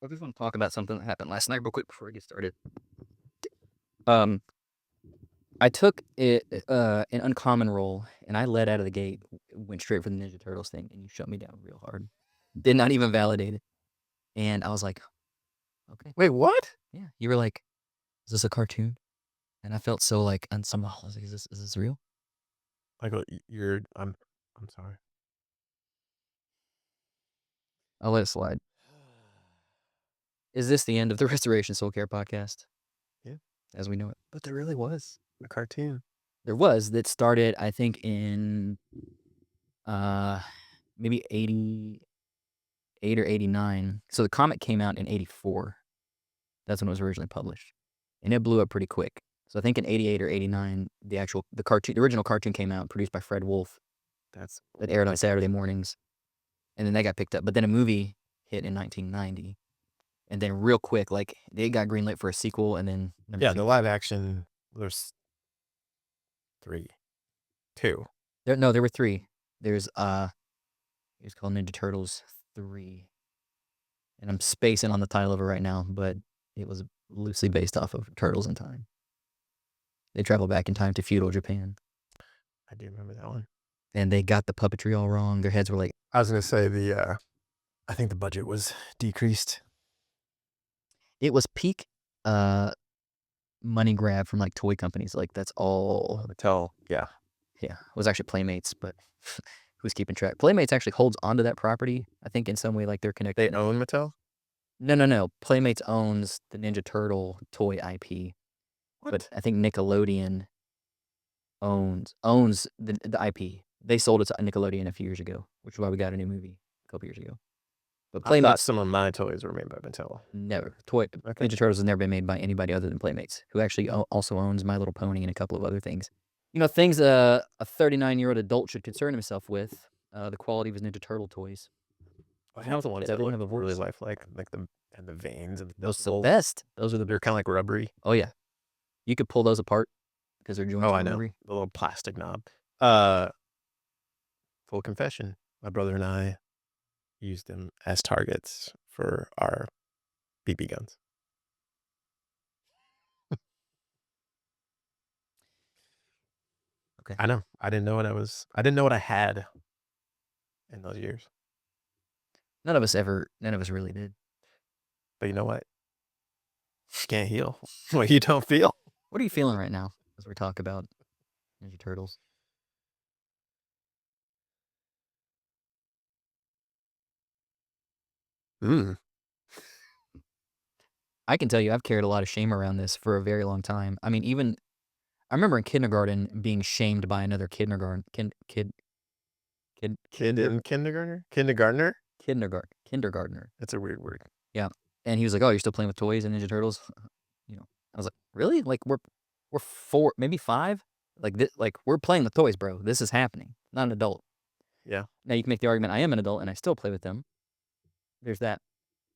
I just want to talk about something that happened last night real quick before I get started. Um, I took an uncommon role, and I led out of the gate, went straight for the Ninja Turtles thing, and you shut me down real hard. Did not even validate it, and I was like, okay, Wait, what? yeah. You were like, is this a cartoon? And I felt so like unsomehow. I was like, is this real? Like I'm sorry. I'll let it slide. Is this the end of the Restoration Soul Care podcast Yeah, as we know it? but there really was a cartoon. There was that started, I think, in uh maybe 88 or 89. So the comic came out in 84. That's when it was originally published. And it blew up pretty quick. So I think in 88 or 89, the original cartoon came out, produced by Fred Wolf, That's that aired on Saturday mornings. And then that got picked up. But then a movie hit in 1990. And then real quick, like it got greenlit for a sequel, and then number yeah. two. The live action. There's two. There were three. There's it was called Ninja Turtles 3. And I'm spacing on the title of it right now, but it was loosely based off of Turtles in Time. They travel back in time to feudal Japan, I do remember that one. and they got the puppetry all wrong. Their heads were like, I was gonna say I think the budget was decreased. it was peak money grab from like toy companies. Like that's all. Mattel. Yeah. Yeah, it was actually Playmates, but who's keeping track? Playmates actually holds onto that property. I think in some way, like they're They connected. own Mattel. No. Playmates owns the Ninja Turtle toy IP, but What? I think Nickelodeon owns the IP. They sold it to Nickelodeon a few years ago, which is why we got a new movie a couple years ago. But I thought Playmates some of my toys were made by Mattel. never. Okay. Ninja Turtles has never been made by anybody other than Playmates, who actually also owns My Little Pony and a couple of other things. You know, things a 39-year-old adult should concern himself with. The quality of his Ninja Turtle toys. I have the ones That that don't look have a really voice. lifelike, like the veins and Those are the holes. best. Those are the They're kind of like rubbery. Oh yeah, you could pull those apart because their joints Oh, are I know. rubbery. The little plastic knob. Uh, Full confession. My brother and I used them as targets for our BB guns. Okay. I know. I didn't know what I had in those years. None of us really did. But you know what? You can't heal what you don't feel. What are you feeling right now as we talk about Ninja Turtles? Mm. I can tell you, I've carried a lot of shame around this for a very long time. I mean, even I remember in kindergarten being shamed by another Kindergartner? kindergartner. That's a weird word. Yeah, and he was like, "Oh, you're still playing with toys and Ninja Turtles?" You know, I was like, "Really? Like we're 4, maybe 5? Like this, like we're playing with toys, bro. This is happening. Not an adult." Yeah. Now you can make the argument I am an adult and I still play with them. There's that.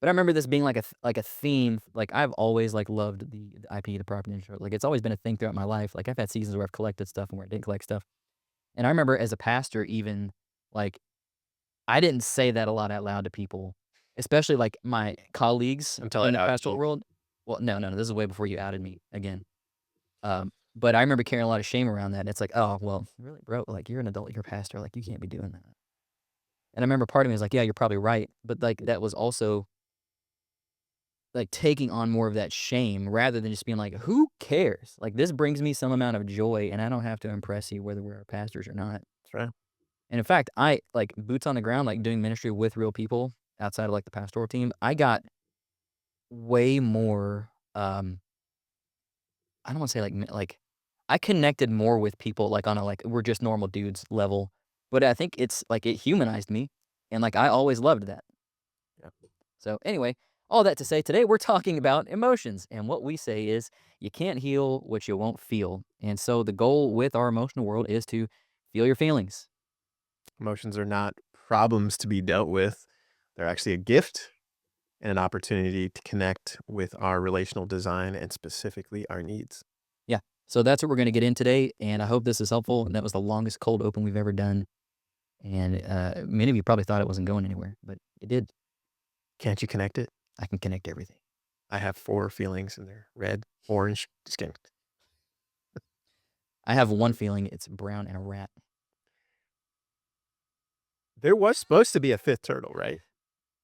But I remember this being like a theme. Like I've always like loved the IP, the property Ninja Turtle. Like it's always been a thing throughout my life. Like I've had seasons where I've collected stuff and where I didn't collect stuff. And I remember as a pastor, even like I didn't say that a lot out loud to people, especially like my colleagues Until in I the outed pastoral you. world. Well, no. This is way before you outed me again. But I remember carrying a lot of shame around that. It's like, oh well, really, bro. Like you're an adult, you're a pastor. Like you can't be doing that. And I remember part of me was like, yeah, you're probably right. But like that was also like taking on more of that shame rather than just being like, who cares? Like this brings me some amount of joy, and I don't have to impress you whether we're pastors or not. That's right. And in fact, I like boots on the ground, like doing ministry with real people outside of like the pastoral team. I got way more. I don't want to say like I connected more with people like on a like we're just normal dudes level, but I think it's like it humanized me, and like I always loved that. Yeah. So anyway, all that to say, today we're talking about emotions, and what we say is you can't heal what you won't feel, and so the goal with our emotional world is to feel your feelings. Emotions are not problems to be dealt with. They're actually a gift and an opportunity to connect with our relational design and specifically our needs. Yeah. So that's what we're going to get in today, and I hope this is helpful. And that was the longest cold open we've ever done, and many of you probably thought it wasn't going anywhere, but it did. Can't you connect it? I can connect everything. I have 4 feelings and they're red, orange, just kidding. I have one feeling, it's brown and a rat. There was supposed to be a 5th turtle, right?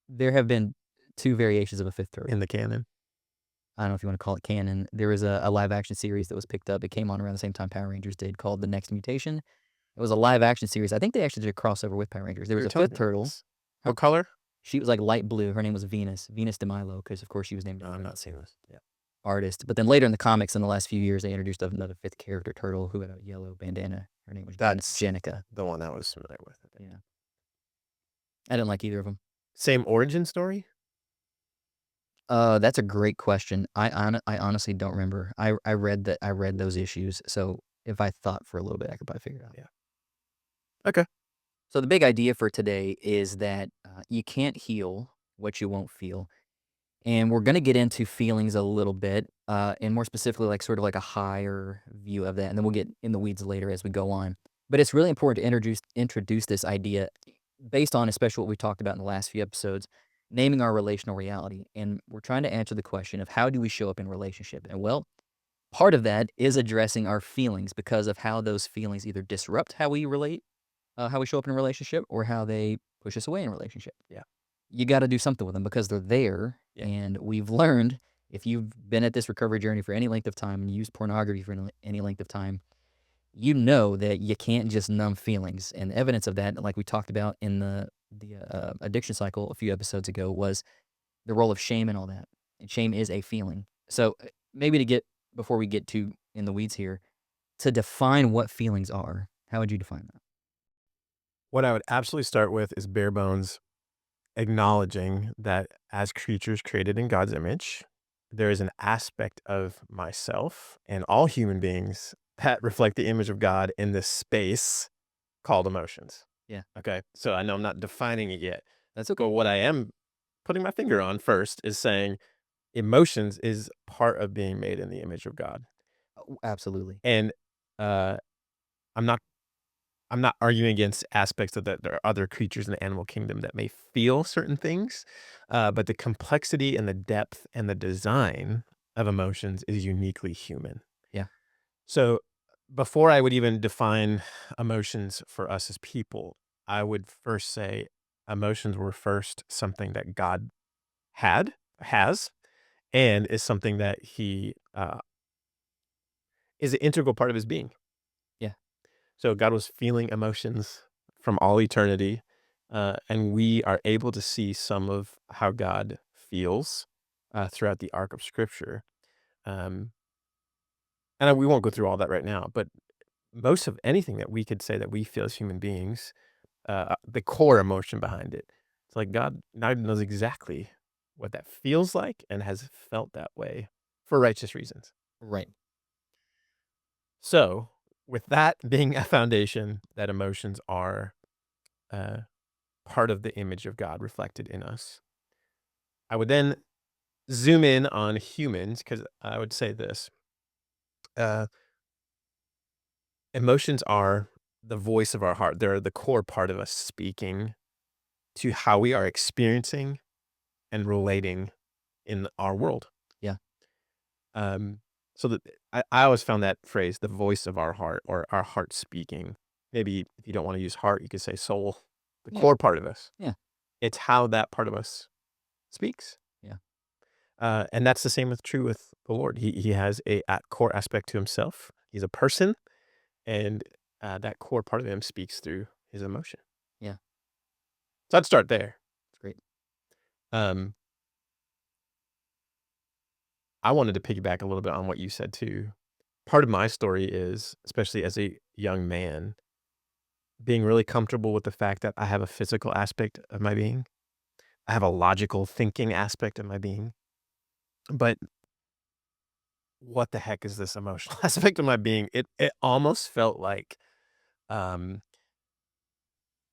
There have been 2 variations of a 5th turtle. In the canon. I don't know if you wanna call it canon. There was a live action series that was picked up. It came on around the same time Power Rangers did called The Next Mutation. It was a live action series. I think they actually did a crossover with Power Rangers. There You was were a telling 5th me about turtle. this. Huh? What color? She was, like, light blue. Her name was Venus, Venus de Milo, because of course she was named No, after I'm the not seeing this. Yeah. artist. But then later in the comics in the last few years, they introduced another 5th character turtle who had a yellow bandana. Her name was That's Jenica. the one I was familiar with. Yeah. I didn't like either of them. Same origin story? That's a great question. I honestly don't remember. I read those issues, so if I thought for a little bit, I could probably figure it out. Yeah. Okay. So the big idea for today is that, you can't heal what you won't feel, and we're gonna get into feelings a little bit, and more specifically, like, sort of like a higher view of that, and then we'll get in the weeds later as we go on. But it's really important to introduce this idea based on especially what we talked about in the last few episodes, naming our relational reality, and we're trying to answer the question of how do we show up in relationship? And, well, part of that is addressing our feelings because of how those feelings either disrupt how we relate, how we show up in a relationship, or how they push us away in a relationship. Yeah. You gotta do something with them because they're there, Yeah. and we've learned if you've been at this recovery journey for any length of time and used pornography for any length of time, you know that you can't just numb feelings, and evidence of that, like we talked about in the addiction cycle a few episodes ago, was the role of shame and all that, and shame is a feeling. So, maybe to get before we get too in the weeds here, to define what feelings are, how would you define that? What I would absolutely start with is bare bones acknowledging that as creatures created in God's image, there is an aspect of myself and all human beings that reflect the image of God in this space called emotions. Yeah, Okay. So I know I'm not defining it yet, that's but okay. what I am putting my finger on first is saying emotions is part of being made in the image of God. Oh, absolutely. And uh, I'm not I'm not arguing against aspects of that. There are other creatures in the animal kingdom that may feel certain things, but the complexity and the depth and the design of emotions is uniquely human. Yeah, So before I would even define emotions for us as people, I would first say emotions were first something that God has, and is something that he is an integral part of his being. yeah, So God was feeling emotions from all eternity, and we are able to see some of how God feels throughout the arc of Scripture. Um, we won't go through all that right now, but most of anything that we could say that we feel as human beings, the core emotion behind it, it's like God now knows exactly what that feels like and has felt that way for righteous reasons. right. So, with that being a foundation, that emotions are uh, part of the image of God reflected in us. I would then zoom in on humans because I would say this uh, emotions are the voice of our heart. They're the core part of us speaking to how we are experiencing and relating in our world. Yeah, Um, so that I always found that phrase, the voice of our heart or our heart speaking. Maybe if you don't want to use heart, you could say soul, the yeah, core part of us. yeah, It's how that part of us speaks. yeah, And that's the same with true with the Lord. He has a core aspect to himself. He's a person, and that core part of him speaks through his emotion. yeah. So I'd start there. It's great. Um, I wanted to piggyback a little bit on what you said too. Part of my story is, especially as a young man, being really comfortable with the fact that I have a physical aspect of my being. I have a logical thinking aspect of my being. But what the heck is this emotional aspect of my being? It almost felt like um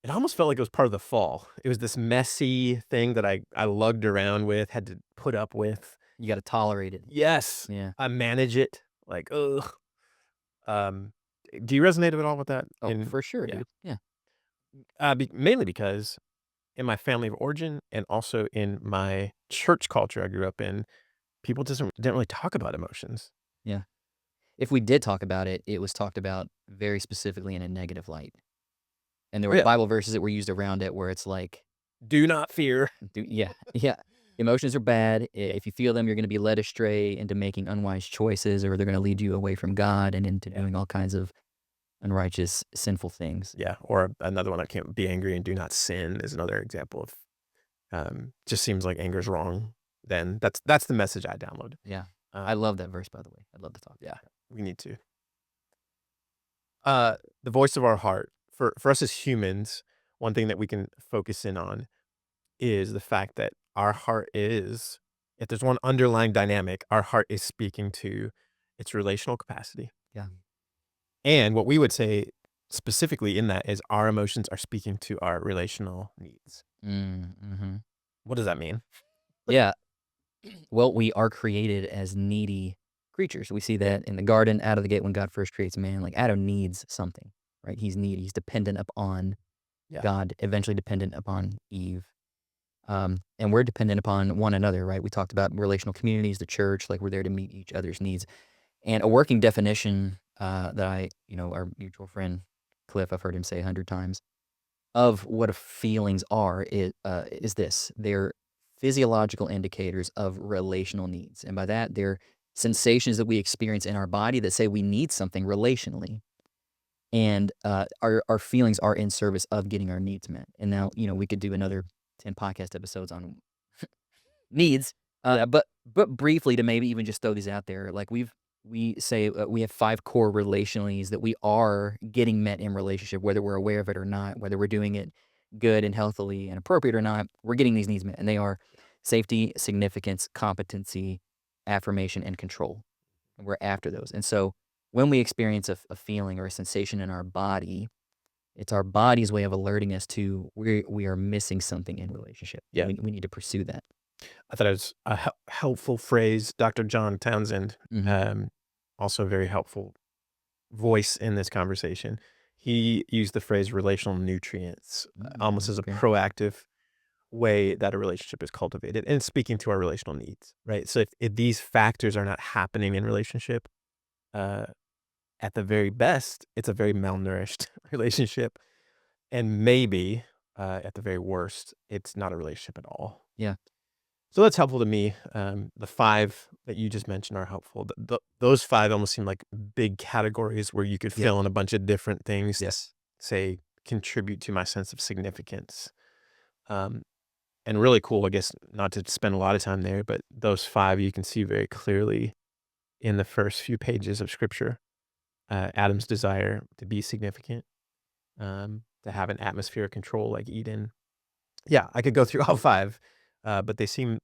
it almost felt like it was part of the fall. It was this messy thing that I lugged around with, had to put up with. You gotta tolerate it. Yes, Yeah. I manage it. Like, ugh. Um, do you resonate at all with that? Oh, for sure, Yeah, dude. Yeah. mainly because in my family of origin and also in my church culture I grew up in, people didn't really talk about emotions. Yeah. If we did talk about it, it was talked about very specifically in a negative light. And there Oh, were yeah. Bible verses that were used around it where it's like, Do not fear. yeah, yeah. Emotions are bad. If you feel them, you're going to be led astray into making unwise choices, or they're going to lead you away from God and into Yeah. doing all kinds of unrighteous, sinful things. Yeah, or another one I can't be angry and do not sin is another example of, just seems like anger is wrong, then that's the message I download. Yeah. I Um, love that verse, by the way. I'd love to talk yeah, about that. we need to. The voice of our heart, for us as humans, one thing that we can focus in on is the fact that our heart is if there's one underlying dynamic, our heart is speaking to its relational capacity. Yeah. And what we would say specifically in that is our emotions are speaking to our relational needs. Mm-hmm. What does that mean? Yeah. Well, we are created as needy creatures. We see that in the garden out of the gate when God first creates man. Like Adam needs something, right? He's needy. He's dependent upon Yeah. God, eventually dependent upon Eve. And we're dependent upon one another, right? We talked about relational communities, the church, like we're there to meet each other's needs. And a working definition that our mutual friend Cliff, I've heard him say 100 times, of what feelings are is this: they're physiological indicators of relational needs, and by that, they're sensations that we experience in our body that say we need something relationally, and our feelings are in service of getting our needs met. And now, we could do another 10 podcast episodes on needs. But briefly to maybe even just throw these out there, like we say we have 5 core relational needs that we are getting met in relationship, whether we're aware of it or not, whether we're doing it good and healthily and appropriate or not, we're getting these needs met, and they are safety, significance, competency, affirmation, and control. And we're after those. And so when we experience a feeling or a sensation in our body, it's our body's way of alerting us to we are missing something in relationship. Yeah. We need to pursue that. I thought it was a helpful phrase. Dr. John Townsend, Mhm. um, also a very helpful voice in this conversation. He used the phrase relational nutrients almost as a Okay. proactive way that a relationship is cultivated and speaking to our relational needs, right? So if these factors are not happening in relationship, uh, at the very best, it's a very malnourished relationship. And maybe at the very worst, it's not a relationship at all. Yeah. So that's helpful to me. The five that you just mentioned are helpful. Those five almost seem like big categories where you could Yeah. fill in a bunch of different things that Yes. say contribute to my sense of significance. Um, and really cool, I guess, not to spend a lot of time there, but those five you can see very clearly in the first few pages of scripture. Adam's desire to be significant, to have an atmosphere of control like Eden. Yeah, I could go through all five, but they seem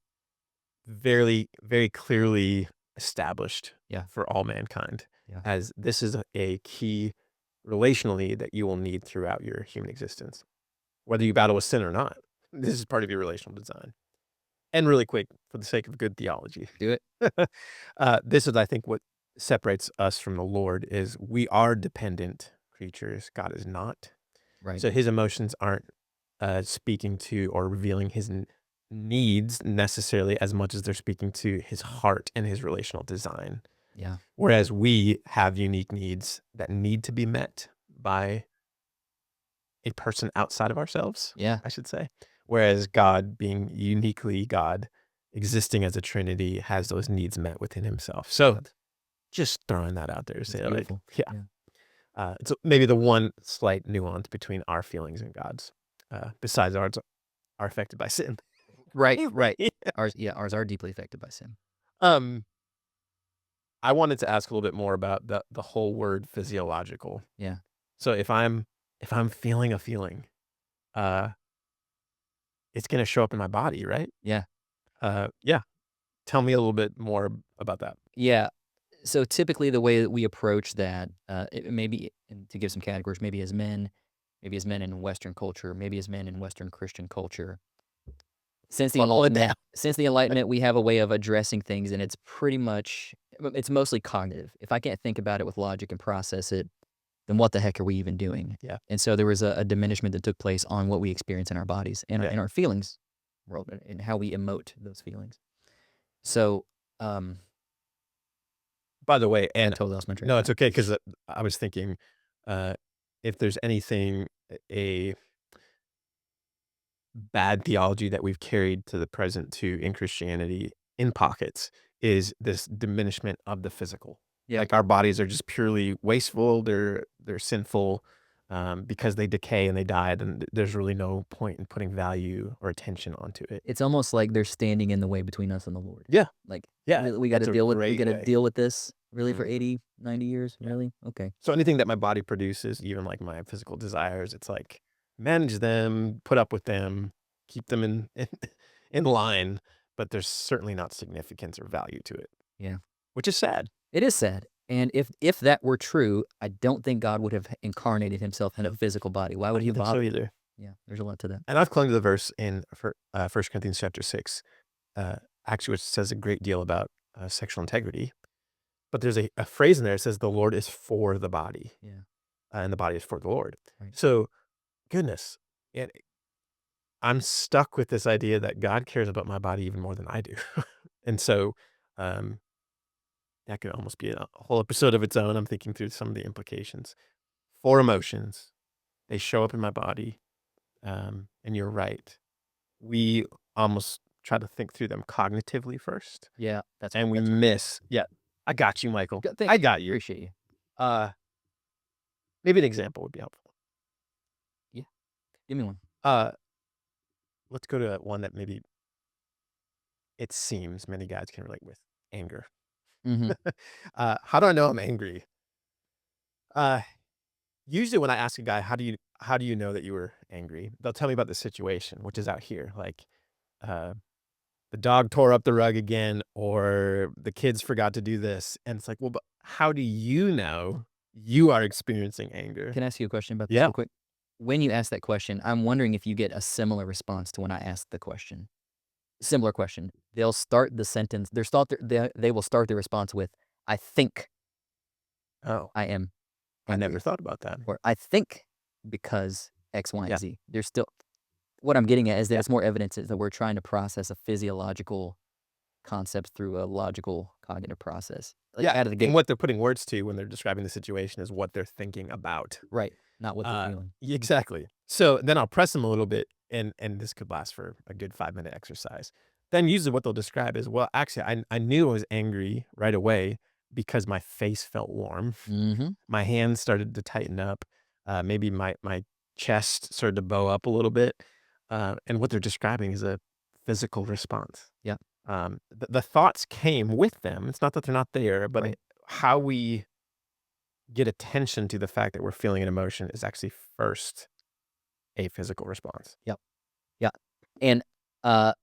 very, very clearly established Yeah. for all mankind Yeah. as this is a key relationally that you will need throughout your human existence, whether you battle with sin or not. This is part of your relational design. And really quick, for the sake of good theology, Do it. this is, I think, what separates us from the Lord is we are dependent creatures. God is not. Right. So his emotions aren't speaking to or revealing his needs necessarily as much as they're speaking to his heart and his relational design. Yeah. Whereas we have unique needs that need to be met by a person outside of ourselves, Yeah. I should say. Whereas God, being uniquely God, existing as a Trinity, has those needs met within himself. So Yep. just throwing that out there to That's say, like, beautiful. yeah. Yeah. So maybe the one slight nuance between our feelings and God's, besides ours, are affected by sin. Right. Right. Yeah. Ours are deeply affected by sin. Um, I wanted to ask a little bit more about the whole word physiological. Yeah. So if I'm feeling a feeling, uh, it's gonna show up in my body, right? Yeah. Yeah. Tell me a little bit more about that. Yeah. So typically the way that we approach that, maybe and to give some categories, maybe as men in Western culture, maybe as men in Western Christian culture. Since the Funnel it Enlightenment down. since the Enlightenment, we have a way of addressing things, and it's mostly cognitive. If I can't think about it with logic and process it, then what the heck are we even doing? Yeah. And so there was a diminishment that took place on what we experience in our bodies and Yeah. in our feelings world and how we emote those feelings. So, By the way, I and totally lost my train of no, it's thought. okay because I was thinking, uh, if there's anything, a bad theology that we've carried to the present too in Christianity in pockets is this diminishment of the physical. Yeah. Like our bodies are just purely wasteful, they're sinful, because they decay and they die, and there's really no point in putting value or attention onto it. It's almost like they're standing in the way between us and the Lord. Yeah, Like, yeah, really, we got to that's a deal with we great got to way. deal with this really for Mhm, 80, 90 years, yeah. really? Okay. So anything that my body produces, even like my physical desires, it's like manage them, put up with them, keep them in line, but there's certainly not significance or value to it, Yeah. which is sad. It is sad. And if that were true, I don't think God would have incarnated himself in a physical body. Why I would he don't think so bother? either. Yeah, there's a lot to that. And I've clung to the verse in 1 Corinthians chapter 6, uh, actually, which says a great deal about sexual integrity. But there's a phrase in there that says the Lord is for the body, Yeah, and the body is for the Lord. right. So, goodness, and I'm stuck with this idea that God cares about my body even more than I do. And so, um, that could almost be a whole episode of its own. I'm thinking through some of the implications. 4 emotions, they show up in my body, and you're right. We almost try to think through them cognitively first, Yeah, and we that's miss yeah, I got you, Michael. thank I you. got you. Appreciate you. Uh, maybe an example would be helpful. Yeah, give me one. Uh, let's go to one that maybe it seems many guys can relate with, anger. Mhm. How do I know I'm angry? Uh, usually when I ask a guy, how do you know that you were angry?" They'll tell me about the situation, which is out here, like, uh, the dog tore up the rug again, or the kids forgot to do this, and it's like, "Well, but how do you know you are experiencing anger?" Can I ask you a question about this Yeah. real quick? When you ask that question, I'm wondering if you get a similar response to when I ask the question. Similar question. They'll start the sentence. They will start their response with, "I think Oh, I am I never angry," thought about that. or "I think because X, Y, and Yeah, Z." There's still what I'm getting at is that yeah. it's more evidence that we're trying to process a physiological concept through a logical cognitive process. Like Yeah, out of the and gate. what they're putting words to when they're describing the situation is what they're thinking about. Right. Not what they're feeling. Exactly. So then I'll press them a little bit, and this could last for a good 5-minute exercise. Then usually what they'll describe is, "Well, actually, I knew I was angry right away because my face felt warm. Mhm. My hands started to tighten up. Maybe my chest started to bow up a little bit." And what they're describing is a physical response. Yeah. The thoughts came with them. It's not that they're not there, but Right. how we get attention to the fact that we're feeling an emotion is actually first a physical response. Yep. Yeah. And, uh,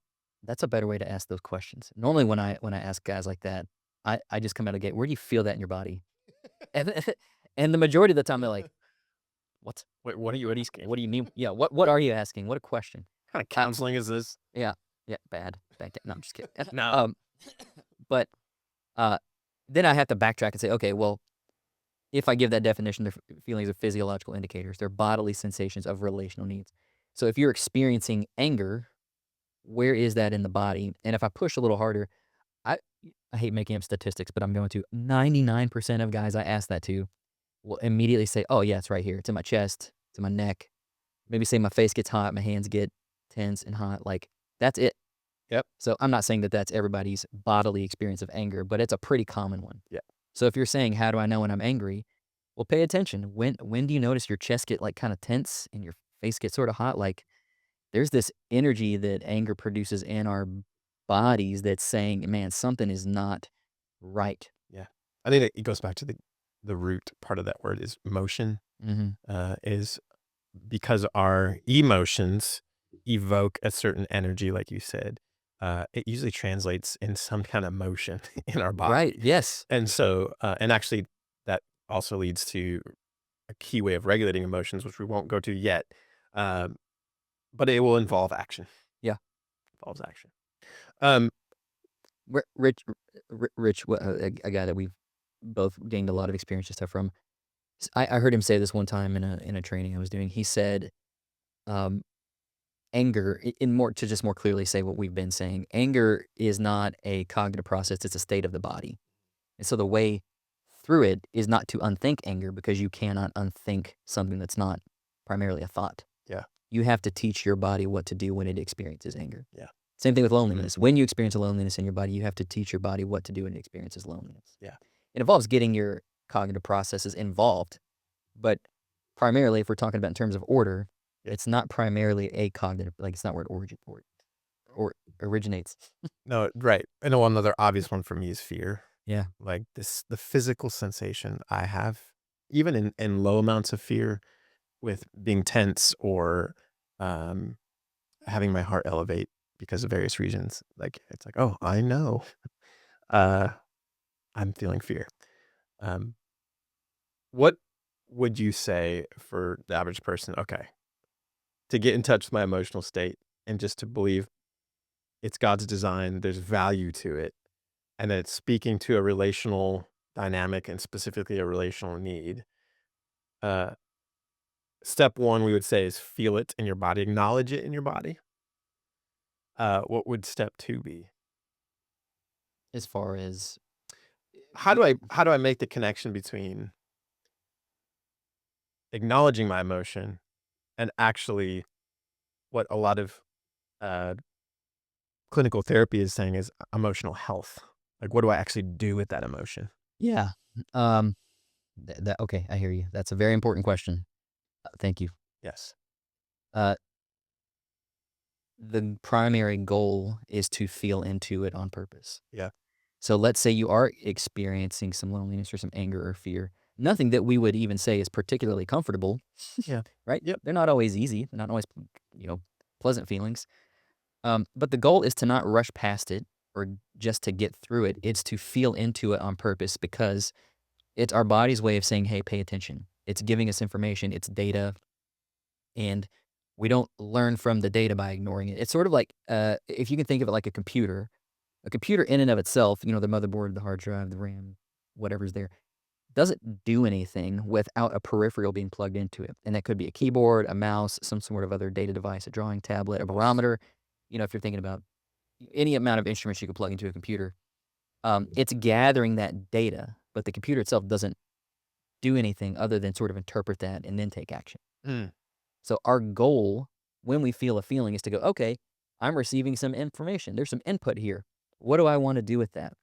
that's a better way to ask those questions. Normally, when I ask guys like that, I just come out of the gate, "Where do you feel that in your body?" And and the majority of the time, they're like, "What? Wait, what are you scared? What do you mean? Yeah, what are you asking? What a question." What kind of Uh, counseling is this? yeah. Yeah, bad. Bad no, I'm just kidding. No. Um, but, uh, then I have to backtrack and say, "Okay, well, if I give that definition, their feelings are physiological indicators. They're bodily sensations of relational needs." So if you're experiencing anger, where is that in the body? And if I push a little harder, I I hate making up statistics, but I'm going to. 99% of guys I ask that to will immediately say, "Oh, yeah, it's right here. It's in my chest, it's in my neck." Maybe say my face gets hot, my hands get tense and hot. Like, that's it. Yep. So I'm not saying that that's everybody's bodily experience of anger, but it's a pretty common one. Yeah. So if you're saying, "How do I know when I'm angry?" Well, pay attention. When do you notice your chest get like kind of tense and your face gets sort of hot? Like there's this energy that anger produces in our bodies that's saying, "Man, something is not right." Yeah. I think it goes back to the root part of that word is motion, Mhm. is because our emotions evoke a certain energy, like you said, it usually translates in some kind of motion in our Right. body. Yes. And so, and actually, that also leads to a key way of regulating emotions, which we won't go to yet. Um, but it will involve action. Yeah. Involves action. Um, Rich, Rich, a guy that we've both gained a lot of experience and stuff from. I heard him say this one time in a training I was doing. He said, um, anger, in more to just more clearly say what we've been saying, anger is not a cognitive process, it's a state of the body. And so the way through it is not to unthink anger because you cannot unthink something that's not primarily a thought. Yeah. You have to teach your body what to do when it experiences anger. Yeah. Same thing with Mm. loneliness. When you experience a loneliness in your body, you have to teach your body what to do when it experiences loneliness. Yeah. It involves getting your cognitive processes involved, but primarily, if we're talking about in terms of order, Yeah. it's not primarily a cognitive, like it's not where it or originates. No, right. And one other obvious one for me is fear. Yeah. Like the physical sensation I have, even in low amounts of fear, with being tense or um, having my heart elevate because of various reasons. Like it's like, oh, I know, uh, I'm feeling fear. Um, what would you say for the average person? Okay, to get in touch with my emotional state and just to believe it's God's design, there's value to it, and that it's speaking to a relational dynamic and specifically a relational need. Uh, Step one, we would say, is feel it in your body, acknowledge it in your body. What would step two be? As far as How do I make the connection between acknowledging my emotion and actually what a lot of uh, clinical therapy is saying is emotional health? Like, what do I actually do with that emotion? yeah. Um, that okay, I hear you. That's a very important question. Thank you. Yes. Uh, the primary goal is to feel into it on purpose. Yeah. So let's say you are experiencing some loneliness or some anger or fear. Nothing that we would even say is particularly comfortable, Yeah. right? Yep. They're not always easy. They're not always, pleasant feelings. But the goal is to not rush past it or just to get through it. It's to feel into it on purpose because it's our body's way of saying, "Hey, pay attention." It's giving us information. It's data, and we don't learn from the data by ignoring it. It's sort of like if you can think of it like a computer. A computer in and of itself, the motherboard, the hard drive, the RAM, whatever's there, doesn't do anything without a peripheral being plugged into it. And that could be a keyboard, a mouse, some sort of other data device, a drawing tablet, a barometer. If you're thinking about any amount of instruments you could plug into a computer, it's gathering that data, but the computer itself doesn't do anything other than sort of interpret that and then take action. Mm. So our goal when we feel a feeling is to go, okay, I'm receiving some information. There's some input here. What do I want to do with that?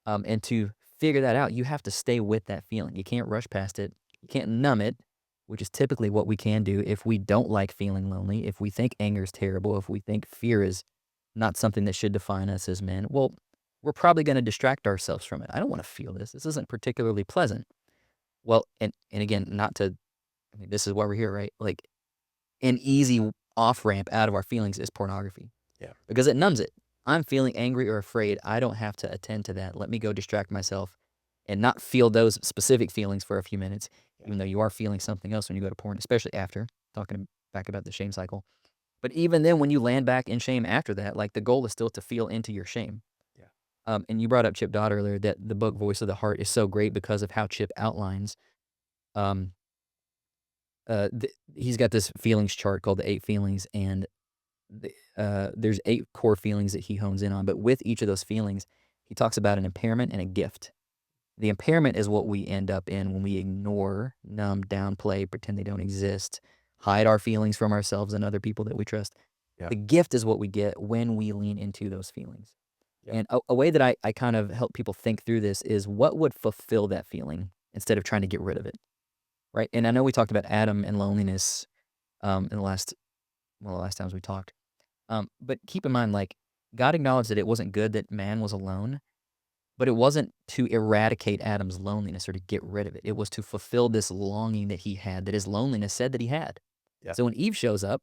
And to figure that out, you have to stay with that feeling. You can't rush past it. You can't numb it, which is typically what we can do if we don't like feeling lonely, if we think anger is terrible, if we think fear is not something that should define us as men. Well, we're probably going to distract ourselves from it. I don't want to feel this. This isn't particularly pleasant. Well, and again, not to, I mean, this is why we're here, right? Like an easy off ramp out of our feelings is pornography Yeah. because it numbs it. I'm feeling angry or afraid. I don't have to attend to that. Let me go distract myself and not feel those specific feelings for a few minutes, Yeah. even though you are feeling something else when you go to porn, especially after talking back about the shame cycle. But even then, when you land back in shame after that, like the goal is still to feel into your shame. Yeah. And you brought up Chip Dodd earlier that the book Voice of the Heart is so great because of how Chip outlines. Um, he's got this feelings chart called the 8 feelings, and there's 8 core feelings that he hones in on. But with each of those feelings, he talks about an impairment and a gift. The impairment is what we end up in when we ignore, numb, downplay, pretend they don't exist, hide our feelings from ourselves and other people that we trust. Yeah. The gift is what we get when we lean into those feelings. Yeah. And a way that I kind of help people think through this is what would fulfill that feeling instead of trying to get rid of it, right? And I know we talked about Adam and loneliness in the last times we talked. But keep in mind, like, God acknowledged that it wasn't good that man was alone, but it wasn't to eradicate Adam's loneliness or to get rid of it. It was to fulfill this longing that he had, that his loneliness said that he had. Yeah. So when Eve shows up,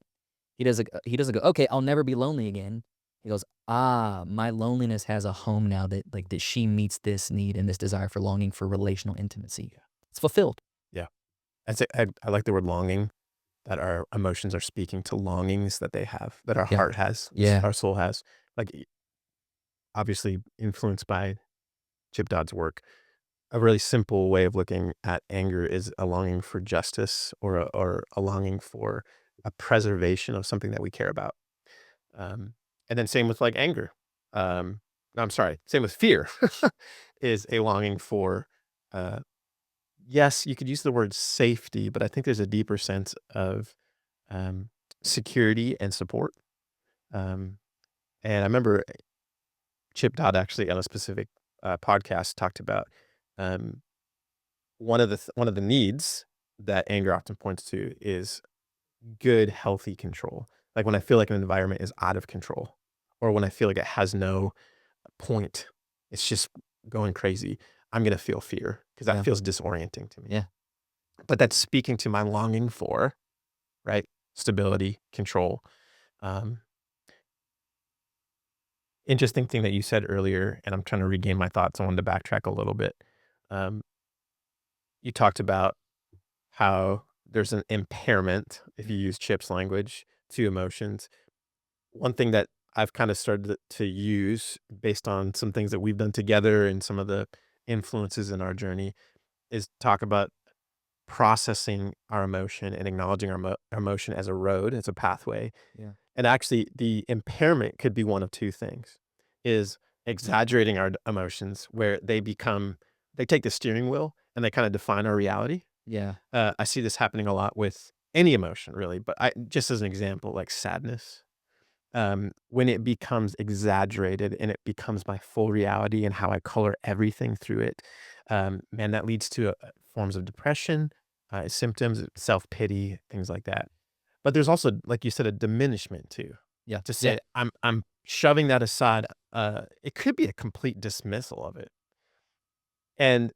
he doesn't go, okay, I'll never be lonely again. He goes, ah, my loneliness has a home now that she meets this need and this desire for longing for relational intimacy. Yeah. It's fulfilled. Yeah. I like the word longing, that our emotions are speaking to longings that they have, that our Yeah. heart has, Yeah. our soul has. Like, obviously influenced by Chip Dodd's work. A really simple way of looking at anger is a longing for justice or a longing for a preservation of something that we care about. Um, and then same with like anger. No, I'm sorry, same with fear is a longing for, uh, yes, you could use the word safety, but I think there's a deeper sense of um, security and support. Um, and I remember Chip Dodd actually on a specific podcast talked about um, one of the needs that anger often points to is good, healthy control. Like when I feel like an environment is out of control, or when I feel like it has no point, it's just going crazy. I'm gonna feel fear because that Yeah. feels disorienting to me. Yeah. But that's speaking to my longing for right stability, control. Um, Interesting thing that you said earlier, and I'm trying to regain my thoughts. I wanted to backtrack a little bit. Um, you talked about how there's an impairment, if you use Chip's language, to emotions. One thing that I've kind of started to use based on some things that we've done together and some of the influences in our journey is talk about processing our emotion and acknowledging our emotion as a road, as a pathway. Yeah. And actually, the impairment could be one of two things: is exaggerating our emotions, where they take the steering wheel and they kind of define our reality. Yeah. I see this happening a lot with any emotion, really, but I just as an example, like sadness, when it becomes exaggerated and it becomes my full reality and how I color everything through it, man, that leads to forms of depression, symptoms, self pity, things like that. But there's also, like you said, a diminishment too. Yeah. To Yeah. say I'm shoving that aside, it could be a complete dismissal of it, and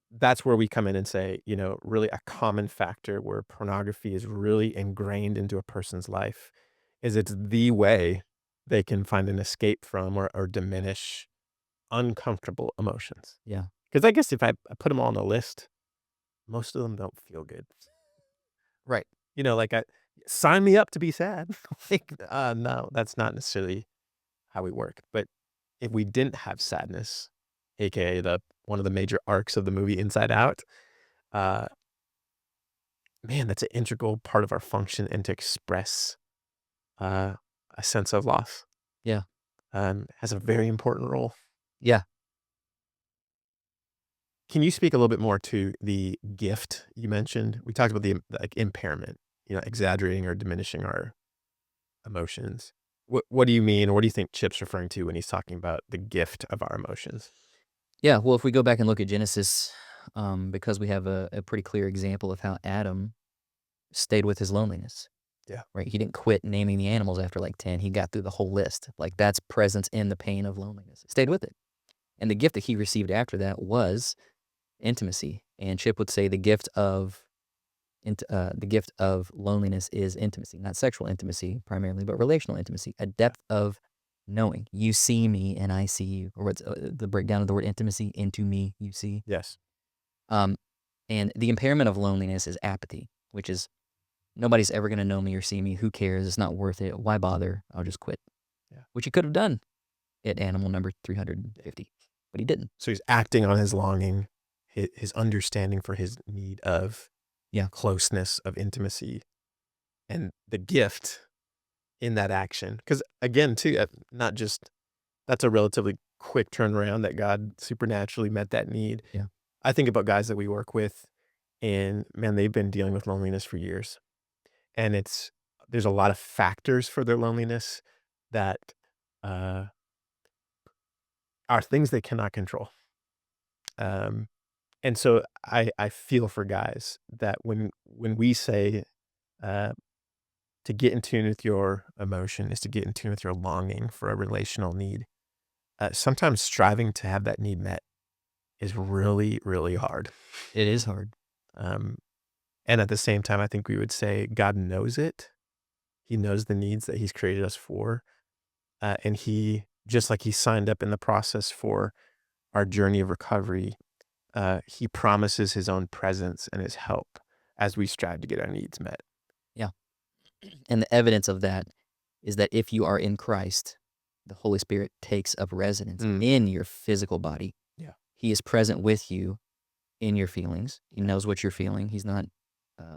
that's where we come in and say, really a common factor where pornography is really ingrained into a person's life is it's the way they can find an escape from or diminish uncomfortable emotions. Yeah. Because I guess if I put them all on a list, most of them don't feel good. Right. Like sign me up to be sad. Like, no, that's not necessarily how we work. But if we didn't have sadness, aka the one of the major arcs of the movie Inside Out, uh, man, that's an integral part of our function and to express, uh, a sense of loss, Yeah. has a very important role. Yeah. Can you speak a little bit more to the gift you mentioned? We talked about like, impairment, exaggerating or diminishing our emotions. What do you mean, or what do you think Chip's referring to when he's talking about the gift of our emotions? Yeah. Well, if we go back and look at Genesis, because we have a pretty clear example of how Adam stayed with his loneliness, Yeah. right? He didn't quit naming the animals after like 10. He got through the whole list. Like that's presence in the pain of loneliness. Stayed with it. And the gift that he received after that was intimacy. And Chip would say the gift of loneliness is intimacy, not sexual intimacy primarily, but relational intimacy, a Yeah. depth of knowing. You see me and I see you, or what's the breakdown of the word intimacy into me, you see. Yes. Um, and the impairment of loneliness is apathy, which is nobody's ever going to know me or see me. Who cares? It's not worth it. Why bother? I'll just quit, Yeah. which he could have done at animal number 350, but he didn't. So he's acting on his longing, his understanding for his need of Yeah. closeness, of intimacy, and the gift in that action. Because again, too, not just that's a relatively quick turnaround that God supernaturally met that need. Yeah. I think about guys that we work with, and man, they've been dealing with loneliness for years. And there's a lot of factors for their loneliness that uh, are things they cannot control. Um, and so I feel for guys that when we say uh, to get in tune with your emotion is to get in tune with your longing for a relational need. Sometimes striving to have that need met is really, really hard. It is hard. Um, and at the same time, I think we would say God knows it. He knows the needs that He's created us for. And He, just like He signed up in the process for our journey of recovery, He promises His own presence and His help as we strive to get our needs met. Yeah. And the evidence of that is that if you are in Christ, the Holy Spirit takes up residence Mm, in your physical body. yeah. He is present with you in your feelings. He knows what you're feeling. He's not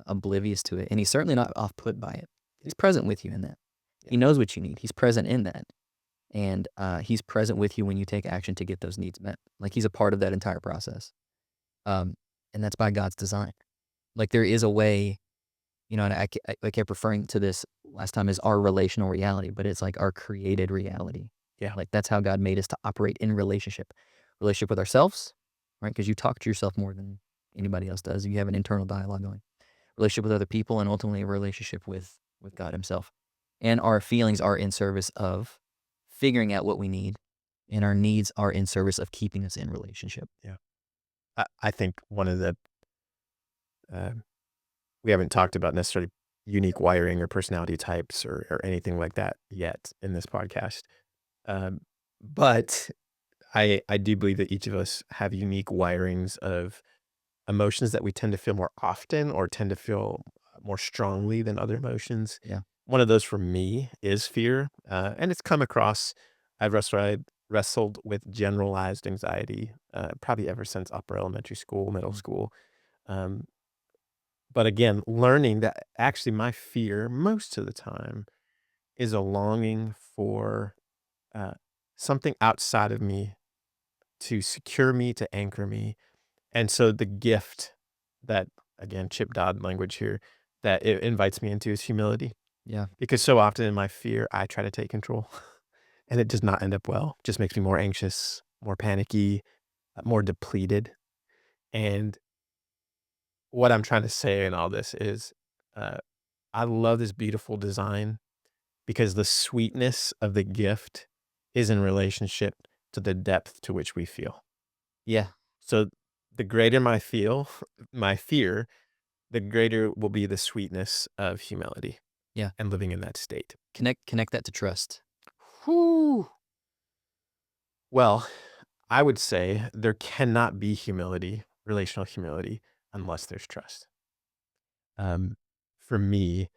oblivious to it, and he's certainly not off put by it. He's present with you in that. Yeah. He knows what you need. He's present in that, and he's present with you when you take action to get those needs met. Like he's a part of that entire process, um, and that's by God's design. Like there is a way, and I kept referring to this last time as our relational reality, but it's like our created reality. Yeah. Like that's how God made us to operate in relationship with ourselves, right? Because you talk to yourself more than anybody else does. You have an internal dialogue going. Relationship with other people, and ultimately a relationship with God Himself. And our feelings are in service of figuring out what we need, and our needs are in service of keeping us in relationship. Yeah. I think one of the uh, we haven't talked about necessarily unique wiring or personality types or anything like that yet in this podcast. Um, but I do believe that each of us have unique wirings of emotions that we tend to feel more often or tend to feel more strongly than other emotions. Yeah. One of those for me is fear, and it's come across. I've wrestled with generalized anxiety, probably ever since upper elementary school, middle Mm. school. Um, but again, learning that actually my fear most of the time is a longing for uh, something outside of me to secure me, to anchor me. And so the gift that, again, Chip Dodd language here, that it invites me into is humility. Yeah. Because so often in my fear, I try to take control and it does not end up well. It just makes me more anxious, more panicky, more depleted. And what I'm trying to say in all this is uh, I love this beautiful design because the sweetness of the gift is in relationship to the depth to which we feel. Yeah. So the greater my fear, the greater will be the sweetness of humility Yeah. and living in that state. Connect that to trust. Whew. Well, I would say there cannot be humility, relational humility, unless there's trust. Um, for me,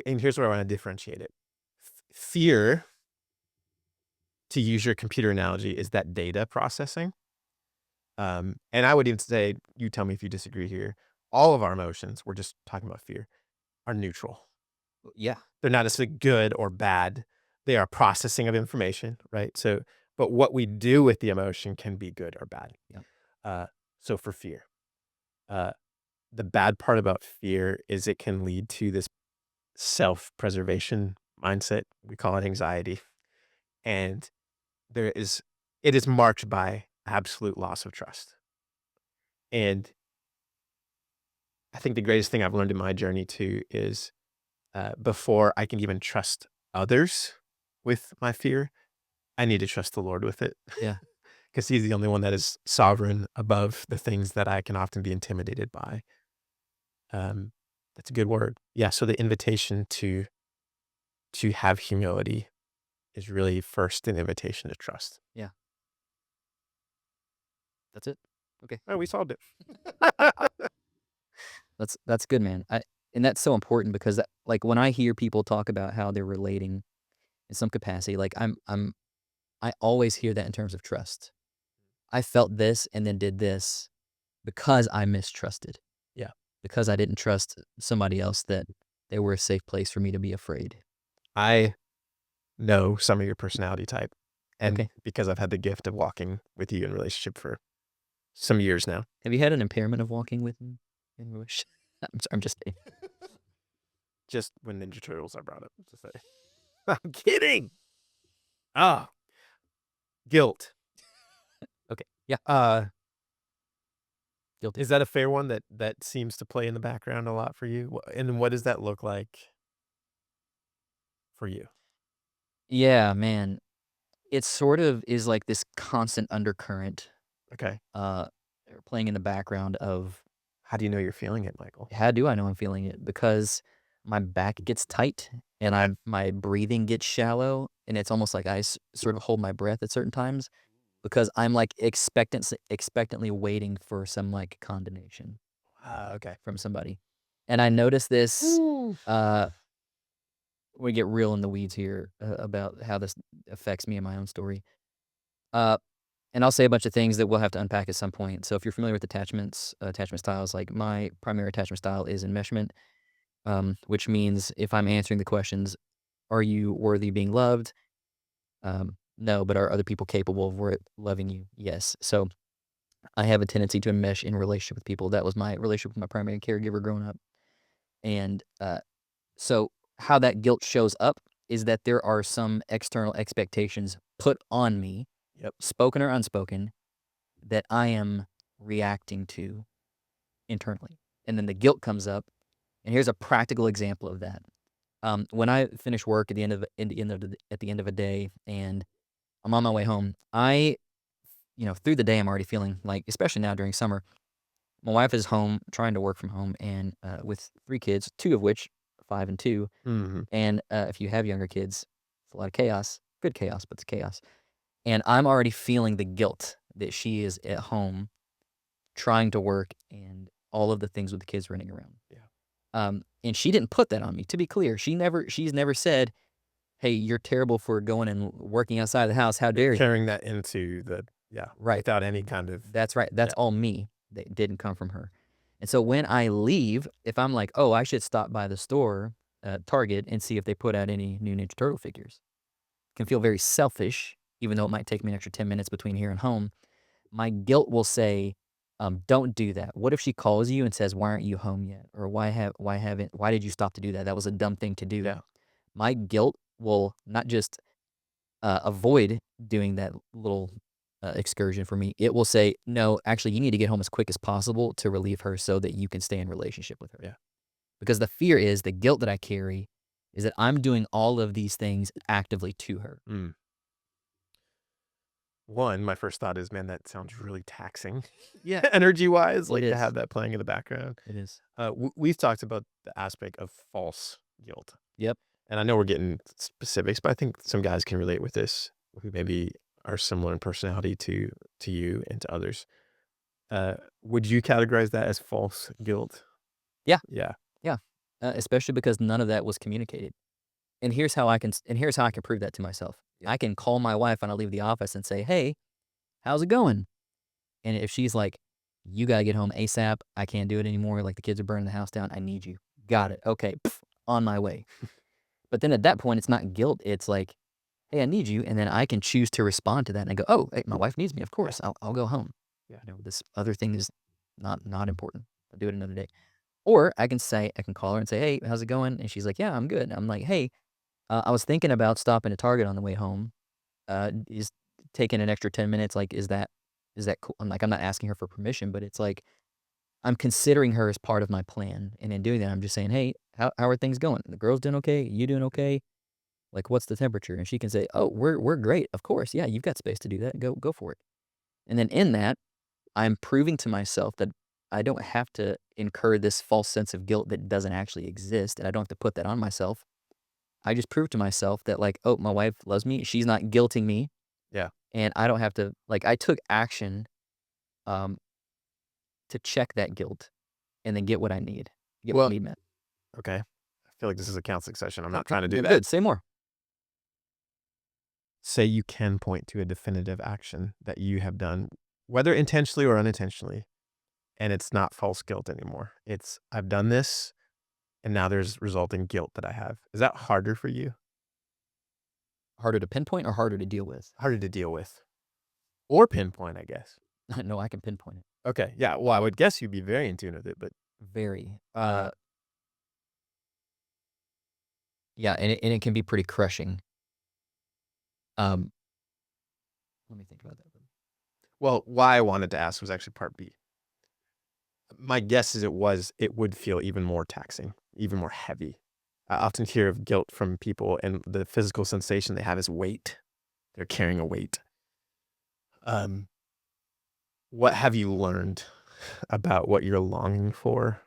and here's where I want to differentiate it. Fear, to use your computer analogy, is that data processing. And I would even say, you tell me if you disagree here. All of our emotions, we're just talking about fear, are neutral. Yeah. They're not necessarily good or bad. They are processing of information, right? So, but what we do with the emotion can be good or bad. Yeah. Uh, so for fear, uh, the bad part about fear is it can lead to this self-preservation mindset. We call it anxiety, and there is it is marked by absolute loss of trust. And I think the greatest thing I've learned in my journey too is before I can even trust others with my fear, I need to trust the Lord with it Yeah. because He's the only one that is sovereign above the things that I can often be intimidated by. Um, that's a good word. Yeah. So the invitation to have humility is really first an invitation to trust. Yeah. That's it. Okay. Oh, we solved it. That's good, man. And that's so important because like when I hear people talk about how they're relating in some capacity, like I always hear that in terms of trust. I felt this and then did this because I mistrusted, Yeah. because I didn't trust somebody else that they were a safe place for me to be afraid. I know some of your personality type. And Okay. because I've had the gift of walking with you in relationship for some years now. Have you had an impairment of walking with me in relation? I'm just kidding. Just when Ninja Turtles are brought up to say. I'm kidding. Ah, guilt. Okay. Yeah. Uh, Guilty. is that a fair one that seems to play in the background a lot for you? And what does that look like for you? Yeah, man. It sort of is like this constant undercurrent Okay. uh playing in the background of How do you know you're feeling it, Michael? how do I know I'm feeling it? Because my back gets tight and Okay. my breathing gets shallow, and it's almost like I sort of hold my breath at certain times because I'm like expectantly waiting for some like condemnation Okay. from somebody. And I noticed this Ooh. uh we get real in the weeds here about how this affects me in my own story. Uh, and I'll say a bunch of things that we'll have to unpack at some point. So if you're familiar with attachments, attachment styles, like my primary attachment style is enmeshment, which means if I'm answering the questions, are you worthy of being loved? No, but are other people capable of loving you? Yes. So I have a tendency to enmesh in relationship with people. That was my relationship with my primary caregiver growing up. And so how that guilt shows up is that there are some external expectations put on me, Yep. spoken or unspoken, that I am reacting to internally. And then the guilt comes up. And here's a practical example of that. When I finish work at the end of at the end of a day and I'm on my way home, through the day I'm already feeling like, especially now during summer, my wife is home trying to work from home and with 3 kids, 2 of which 5 and 2. Mhm. And if you have younger kids, it's a lot of chaos. Good chaos, but it's chaos. And I'm already feeling the guilt that she is at home trying to work and all of the things with the kids running around. Yeah. And she didn't put that on me. To be clear, she's never said, "Hey, you're terrible for going and working outside the house. How You're dare you?" carrying that into the yeah, Right. without any kind of That's right. That's yeah. all me. That didn't come from her. And so when I leave, if I'm like, "Oh, I should stop by the store, Target, and see if they put out any new Ninja Turtle figures," can feel very selfish, even though it might take me an extra 10 minutes between here and home. My guilt will say, "Don't do that." What if she calls you and says, "Why aren't you home yet?" Or why did you stop to do that? That was a dumb thing to do." Yeah. My guilt will not just avoid doing that little excursion for me. It will say, "No, actually, you need to get home as quick as possible to relieve her so that you can stay in relationship with her." Yeah. Because the fear is the guilt that I carry is that I'm doing all of these things actively to her. Mm. One, my first thought is, man, that sounds really taxing Yeah, energy-wise, it like, to is. have that playing in the background. It is. We've talked about the aspect of false guilt, Yep. and I know we're getting specifics, but I think some guys can relate with this who maybe are similar in personality to you and to others. Uh, would you categorize that as false guilt? Yeah. Yeah. Yeah. Especially because none of that was communicated. And here's how I can prove that to myself. Yeah. I can call my wife when I leave the office and say, "Hey, how's it going?" And if she's like, "You gotta get home ASAP. I can't do it anymore. Like the kids are burning the house down. I need you." Got it. Okay. Pff, on my way. But then at that point, it's not guilt. It's like, "Hey, I need you." And then I can choose to respond to that and I go, "Oh, hey, my wife needs me. Of Yeah. course. I'll go home. Yeah. This other thing is not important. I'll do it another day." Or I can call her and say, "Hey, how's it going?" And she's like, "Yeah, I'm good." I'm like, "Hey, I was thinking about stopping at Target on the way home. Is taking an extra 10 minutes, like, is that cool?" I'm like, I'm not asking her for permission, but it's like, I'm considering her as part of my plan, and in doing that, I'm just saying, "Hey, how are things going? The girls doing okay? You doing okay? Like, what's the temperature?" And she can say, "Oh, we're great. Of course. Yeah, you've got space to do that. Go for it." And then in that, I'm proving to myself that I don't have to incur this false sense of guilt that doesn't actually exist, and I don't have to put that on myself. I just proved to myself that, like, "Oh, my wife loves me. She's not guilting me, Yeah. and I don't have to," like, I took action, um, to check that guilt and then get what Well, need met. okay. I feel like this is a counseling session. I'm not Okay, trying to do well, that. good, say more. Say you can point to a definitive action that you have done, whether intentionally or unintentionally, and it's not false guilt anymore. It's, I've done this, and now there's resulting guilt that I have. Is that harder for you? Harder to pinpoint or harder to deal with? Harder to deal with? Or pinpoint, I guess. No, I can pinpoint it. Okay. Yeah. Well, I would guess you'd be very in tune with it, but Very. uh, Yeah, and it can be pretty crushing. Um, let me think about that. well, why I wanted to ask was actually part B. My guess is it would feel even more taxing, even more heavy. I often hear of guilt from people, and the physical sensation they have is weight. They're carrying a weight. Um, what have you learned about what you're longing for,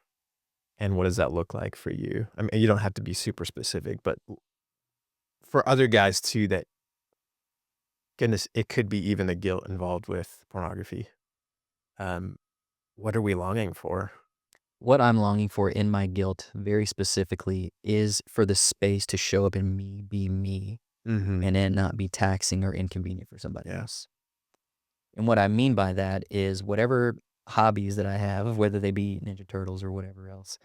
and what does that look like for you? I mean, you don't have to be super specific, but for other guys too, that goodness, it could be even the guilt involved with pornography. Um, what are we longing for? What I'm longing for in my guilt, very specifically, is for the space to show up in me, be me, Mhm. and then not be taxing or inconvenient for somebody Yeah. else. And what I mean by that is whatever hobbies that I have, whether they be Ninja Turtles or whatever else,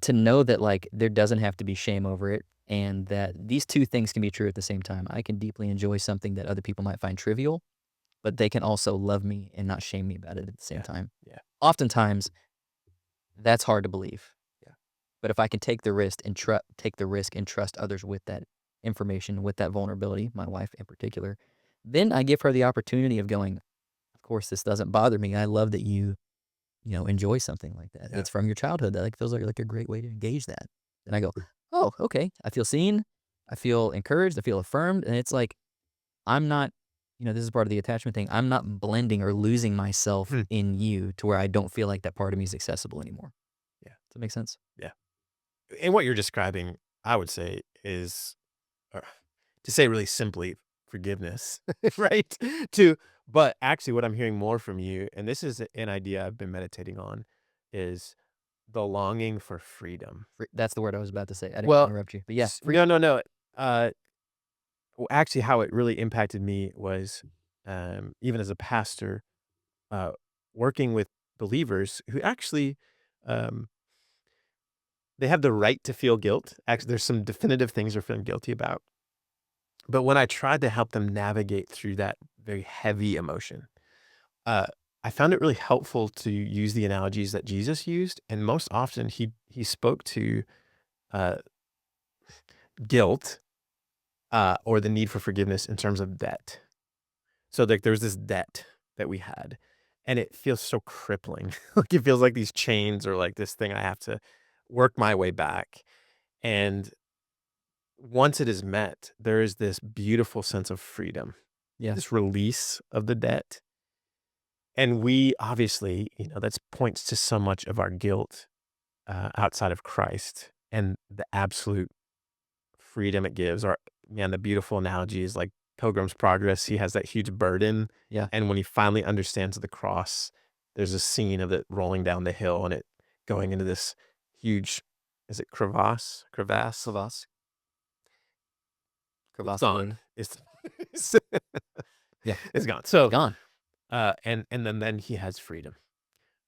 to know that like there doesn't have to be shame over it, and that these two things can be true at the same time. I can deeply enjoy something that other people might find trivial, but they can also love me and not shame me about it at the same Yeah. time. Yeah. Oftentimes, that's hard to believe. Yeah. But if I can take the risk and trust others with that information, with that vulnerability, my wife in particular, then I give her the opportunity of going, of course, this doesn't bother me. I love that you enjoy something like that. Yeah. It's from your childhood. That like feels like a great way to engage that. And I go, oh, okay. I feel seen. I feel encouraged. I feel affirmed. And it's like I'm not, this is part of the attachment thing. I'm not blending or losing myself Hmm. in you to where I don't feel like that part of me is accessible anymore. Yeah. Does that make sense? Yeah. And what you're describing, I would say, is uh, to say really simply, forgiveness, right? To but actually what I'm hearing more from you, and this is an idea I've been meditating on, is the longing for freedom. That's the word I was about to say. I didn't Well, interrupt you. But yeah, free. no, no, no. Uh, actually, how it really impacted me was, even as a pastor, uh, working with believers who actually, um, they have the right to feel guilt. Actually, there's some definitive things they're feeling guilty about. But when I tried to help them navigate through that very heavy emotion, uh, I found it really helpful to use the analogies that Jesus used, and most often he spoke to uh, guilt or the need for forgiveness in terms of debt. So like there's this debt that we had, and it feels so crippling. Like it feels like these chains or like this thing I have to work my way back. And once it is met, there is this beautiful sense of freedom, Yeah. this release of the debt. And we obviously, that's points to so much of our guilt outside of Christ and the absolute freedom it gives. Or, man, the beautiful analogy is like Pilgrim's Progress. He has that huge burden. Yeah. And when he finally understands the cross, there's a scene of it rolling down the hill and it going into this huge, is it crevasse? Crevasse? Kvass. It's Kvass gone. road. It's Yeah. it's gone. It's So, gone. and then he has freedom.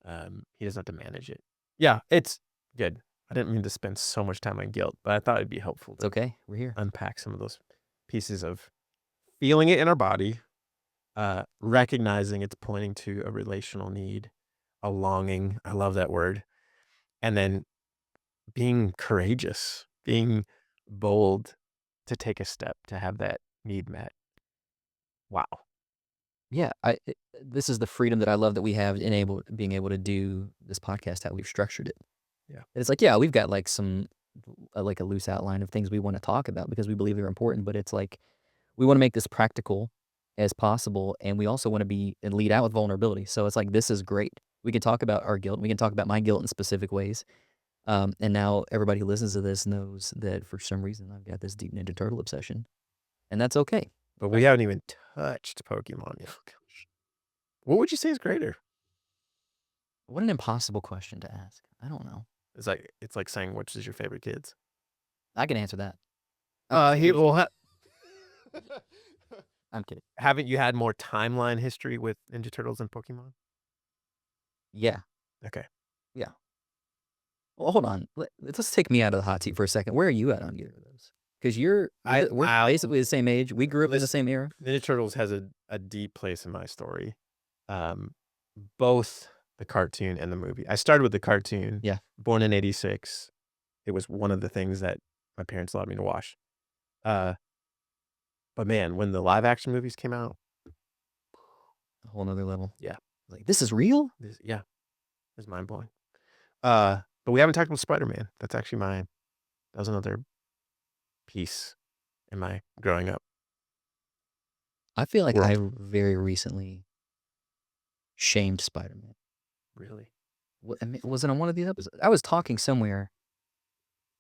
He doesn't have to manage it. Yeah, it's good. I didn't mean to spend so much time on guilt, but I thought it'd be helpful It's to okay. We're here. unpack some of those pieces of feeling it in our body, recognizing it's pointing to a relational need, a longing. I love that word. And then being courageous, being bold to take a step to have that need met. Wow. Yeah, this is the freedom that I love that we have being able to do this podcast how we've structured it. Yeah. And it's like, yeah, we've got like some like a loose outline of things we want to talk about because we believe they're important, but it's like we want to make this practical as possible, and we also want to be and lead out with vulnerability. So it's like this is great. We can talk about our guilt. We can talk about my guilt in specific ways. And now everybody who listens to this knows that for some reason I've got this deep Ninja Turtle obsession, and that's okay. But we Right? haven't even touched Pokemon yet. What would you say is greater? What an impossible question to ask. I don't know. It's like saying which is your favorite kids. I can answer that. He well, I'm kidding. haven't you had more timeline history with Ninja Turtles and Pokemon? Yeah, Okay. yeah. Well, hold on. Let's take me out of the hot seat for a second. Where are you at on either of those? Because we're I basically the same age. We grew up in the listen, same era. Ninja Turtles has a deep place in my story. Um, both the cartoon and the movie. I started with the cartoon, Yeah. born in '86. It was one of the things that my parents allowed me to watch. Uh, but man, when the live action movies came out, A whole nother level. yeah, Like, this is real? yeah, it was mind blowing. But we haven't talked about Spider-Man. That's actually that was another piece in my growing up I feel like I world. very recently shamed Spider-Man. Really? I mean, was it on one of these episodes? I was talking somewhere.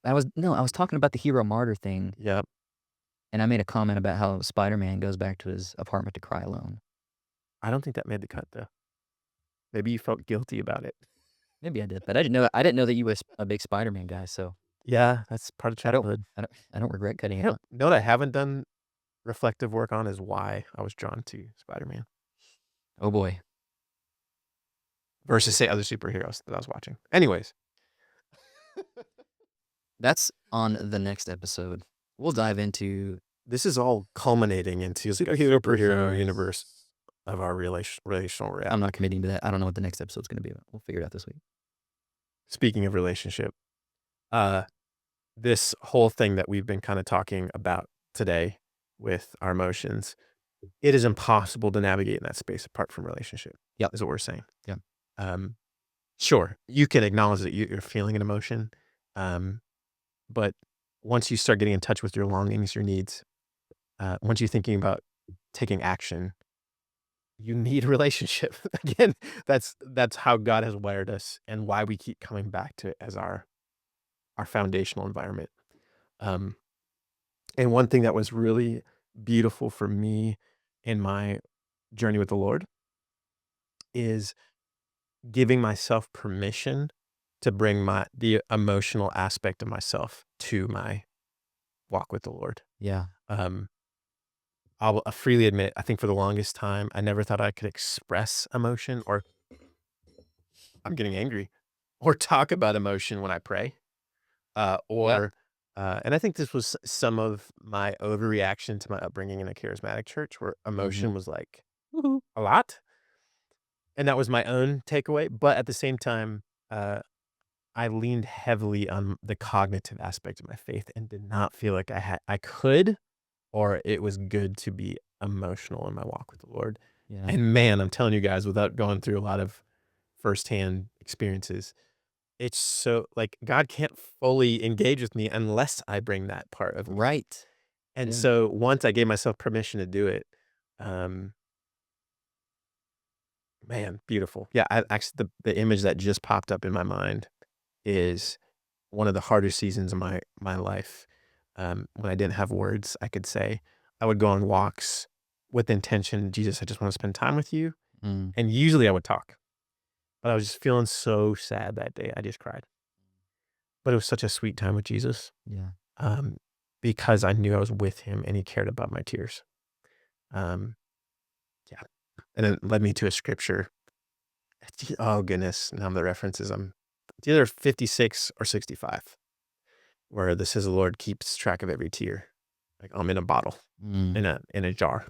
I was talking about the hero martyr thing, Yep. and I made a comment about how Spider-Man goes back to his apartment to cry alone. I don't think that made the cut though. Maybe you felt guilty about it. Maybe I did, but I didn't know that you was a big Spider-Man guy, so Yeah, that's part of I don't childhood. I don't regret cutting You it out. know what I haven't done reflective work on is why I was drawn to Spider-Man Oh boy. versus, say, other superheroes that I was watching. Anyways, That's on the next episode. We'll dive into this is all culminating into the superhero universe of our relational I'm reality. not committing to that. I don't know what the next episode's gonna be about. We'll figure it out this week. Speaking of relationship, uh, this whole thing that we've been kinda talking about today with our emotions, it is impossible to navigate in that space apart from relationship, Yep. is what we're saying. Yep. Um, sure, you can acknowledge that you're feeling an emotion, um, but once you start getting in touch with your longings, your needs, once you're thinking about taking action, you need a relationship. Again, that's how God has wired us and why we keep coming back to it as our foundational environment. Um, and one thing that was really beautiful for me in my journey with the Lord is giving myself permission to bring the emotional aspect of myself to my walk with the Lord. Yeah. Um, I'll freely admit, I think for the longest time, I never thought I could express emotion or I'm getting angry or talk about emotion when I pray. Yep. Or and I think this was some of my overreaction to my upbringing in a charismatic church where Mhm. emotion was like a lot. And that was my own takeaway. But at the same time, uh, I leaned heavily on the cognitive aspect of my faith and did not feel like I could or it was good to be emotional in my walk with the Lord. Yeah. And man, I'm telling you guys, without going through a lot of firsthand experiences, it's so like God can't fully engage with me unless I bring that part of me. Right. And Yeah. so once I gave myself permission to do it, um, man, beautiful. Yeah, I actually the image that just popped up in my mind is one of the harder seasons of my life. When I didn't have words I could say, I would go on walks with the intention, Jesus, I just want to spend time with you. Mm. And usually I would talk, but I was just feeling so sad that day. I just cried. But it was such a sweet time with Jesus. Yeah. um, because I knew I was with him and he cared about my tears. Um, yeah. And it led me to a scripture. Oh goodness. Now the references. It's either 56 or 65, where this says the Lord keeps track of every tear. Like I'm in a bottle, Mm. in a jar.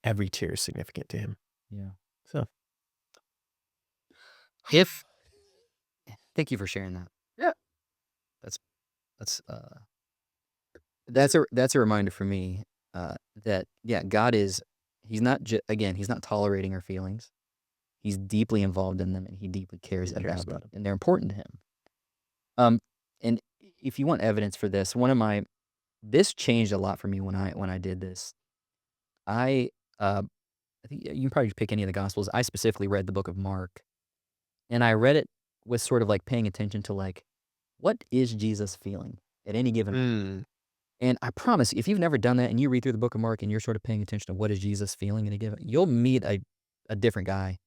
Every tear is significant to him. Yeah. So If Thank you for sharing that. yeah. That's that's, uh that's a reminder for me, that, yeah, God is he's not tolerating our feelings. He's deeply involved in them, and he deeply cares He cares about them, about him. and they're important to him. Um, and if you want evidence for this, this changed a lot for me when I did this. I, uh, I think you can probably pick any of the Gospels. I specifically read the book of Mark, and I read it with sort of, like, paying attention to, like, what is Jesus feeling at any given moment? Mm, And I promise you, if you've never done that and you read through the book of Mark and you're sort of paying attention to what is Jesus feeling in a given, you'll meet a different guy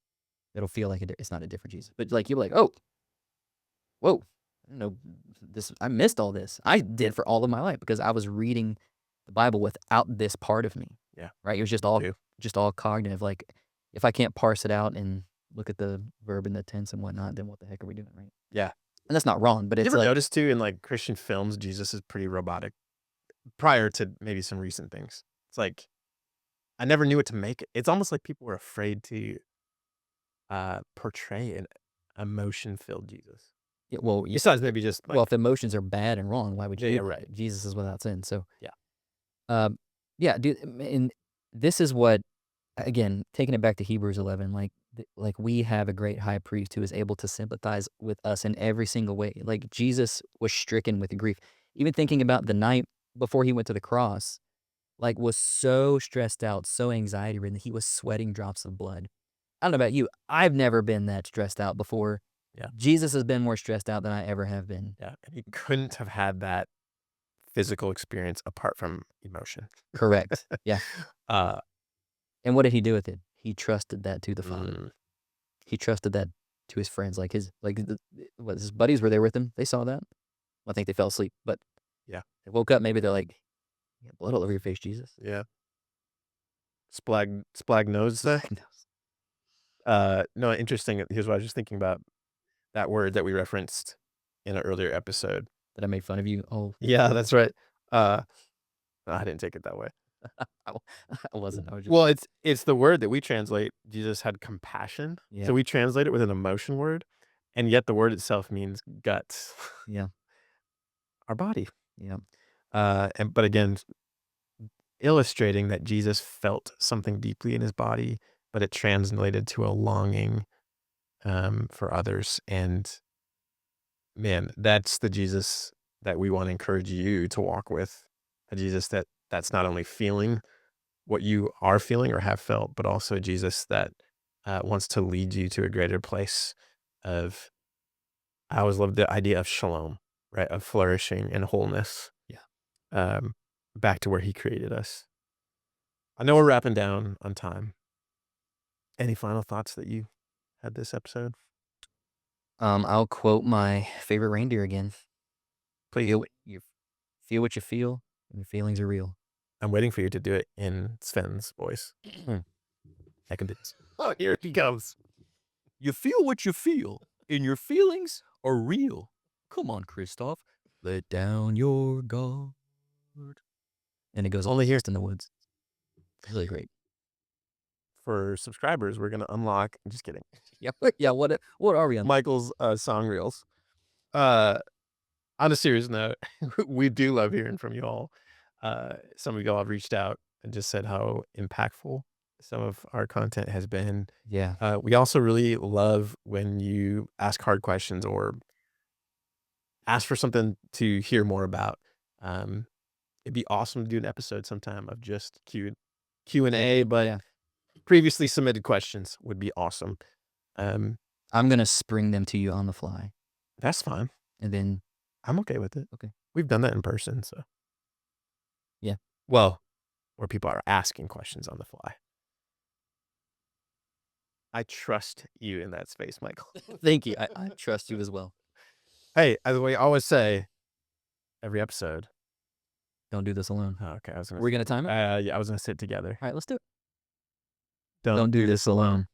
that'll feel like it's not a different Jesus, but like you'll be like, oh, whoa, I didn't know this. I missed all this. I did for all of my life because I was reading the Bible without this part of me. yeah. Right? It was Me too. just all cognitive. Like if I can't parse it out and look at the verb and the tense and whatnot, then what the heck are we doing, right? Yeah. And that's not wrong, but You it's ever like notice too in like Christian films, Jesus is pretty robotic prior to maybe some recent things. It's like I never knew what to make. It's almost like people were afraid to portray an emotion-filled Jesus. yeah, well, yeah, Besides maybe just well, like if emotions are bad and wrong, why would yeah, you yeah, do right. that? Jesus is without sin. So, Yeah. um, yeah, dude, and this is what again, taking it back to Hebrews 11, like we have a great high priest who is able to sympathize with us in every single way. Like Jesus was stricken with grief. Even thinking about the night before he went to the cross, like was so stressed out, so anxiety ridden that he was sweating drops of blood. I don't know about you. I've never been that stressed out before. Yeah. Jesus has been more stressed out than I ever have been. Yeah. And he couldn't have had that physical experience apart from emotion. Correct. Yeah. uh And what did he do with it? He trusted that to the Father. mm, He trusted that to his friends, like his buddies were there with him. They saw that. I think they fell asleep, but Yeah. they woke up. Maybe they're like, "You got blood all over your face, Jesus." Yeah. Splag nose. No, interesting. Here's what I was just thinking about. That word that we referenced in an earlier episode. That I made fun of you. Oh, Yeah, that's right. I didn't take it that way. I, I wasn't. I was just Well, it's the word that we translate. Jesus had compassion. yeah, So we translate it with an emotion word, and yet the word itself means guts, yeah, our body. yeah, But again, illustrating that Jesus felt something deeply in his body, but it translated to a longing for others. And man, that's the Jesus that we want to encourage you to walk with. A Jesus that's not only feeling what you are feeling or have felt, but also Jesus that wants to lead you to a greater place of, I always love the idea of shalom, right? Of flourishing and wholeness, yeah. um, back to where he created us. I know we're wrapping down on time. Any final thoughts that you had this episode? I'll quote my favorite reindeer again. Please. Feel what you feel, and your feelings are real. I'm waiting for you to do it in Sven's voice. Heck a bit. Oh, here he comes. You feel what you feel, and your feelings are real. Come on, Christoph. Let down your guard. And it goes only here in the woods. Really great. For subscribers, we're gonna unlock. I'm just kidding. Yeah, yeah. What are we on? Michael's song reels. On a serious note, we do love hearing from you all. Some of y'all have reached out and just said how impactful some of our content has been. Yeah, We also really love when you ask hard questions or ask for something to hear more about. It'd be awesome to do an episode sometime of just Q&A, but yeah. previously submitted questions would be awesome. I'm gonna spring them to you on the fly, That's fine. and then I'm okay with it. okay. We've done that in person, so. Yeah. Well, where people are asking questions on the fly. I trust you in that space, Michael. Thank you. I trust you as well. Hey, as we always say, every episode. Don't do this alone. Oh, okay, I was gonna. We're gonna time it. Yeah, I was gonna sit together. All right, let's do it. Don't Don't do this alone.